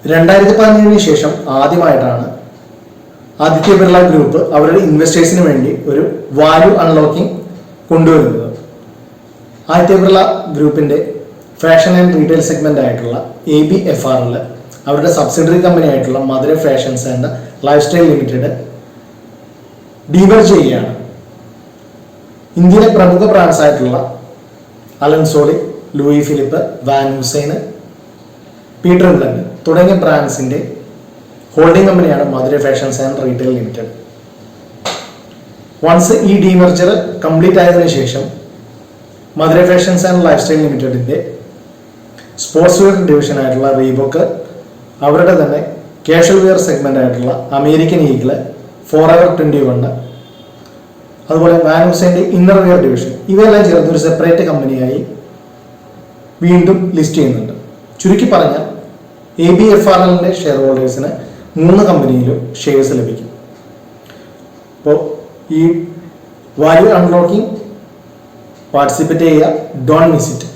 2017 ശേഷം ആദ്യമായിട്ടാണ് ആദിത്യ ബിർള ഗ്രൂപ്പ് അവരുടെ ഇൻവെസ്റ്റേഴ്സിന് വേണ്ടി ഒരു വാല്യൂ അൺലോക്കിംഗ് കൊണ്ടുവരുന്നത്. ആദിത്യ ബിർള ഗ്രൂപ്പിന്റെ ഫാഷൻ ആൻഡ് റീറ്റെയിൽ സെഗ്മെന്റ് ആയിട്ടുള്ള ABFRL അവരുടെ സബ്സിഡറി കമ്പനി ആയിട്ടുള്ള Madura fashions and life style limited demerge ചെയ്യുകയാണ്. ഇന്ത്യയിലെ പ്രമുഖ ബ്രാൻഡ്സ് ആയിട്ടുള്ള Allen Solly, Louis Philippe, Van Heusen, Peter England തുടങ്ങിയ ബ്രാൻഡ്സിന്റെ ഹോൾഡിംഗ് കമ്പനിയാണ് Madura fashions and retail limited. Once ഈ ഡീമർജർ കംപ്ലീറ്റ് ആയതിനു ശേഷം Madura fashions and life style ലിമിറ്റഡിന്റെ സ്പോർട്സ് വെയർ ഡിവിഷൻ ആയിട്ടുള്ള റീബോക്ക്, അവരുടെ തന്നെ കാഷ്വൽ വെയർ സെഗ്മെന്റ് ആയിട്ടുള്ള അമേരിക്കൻ ഈഗിള്, ഫോറെവർ 21, അതുപോലെ വാൻ ഹുസൈൻ്റെ ഇന്നർ വെയർ ഡിവിഷൻ, ഇവയെല്ലാം ചേർന്ന് ഒരു സെപ്പറേറ്റ് കമ്പനിയായി വീണ്ടും ലിസ്റ്റ് ചെയ്യുന്നുണ്ട്. ചുരുക്കി പറഞ്ഞാൽ ABFRLന്റെ ഷെയർ ഹോൾഡേഴ്സിന് 3 കമ്പനിയിലും ഷെയർസ് ലഭിക്കും. അപ്പോൾ ഈ വാല്യൂ അൺലോക്കിംഗ് പാർട്ടിസിപ്പേറ്റ് ചെയ്യുക, ഡോണ്ട് മിസ് ഇറ്റ്.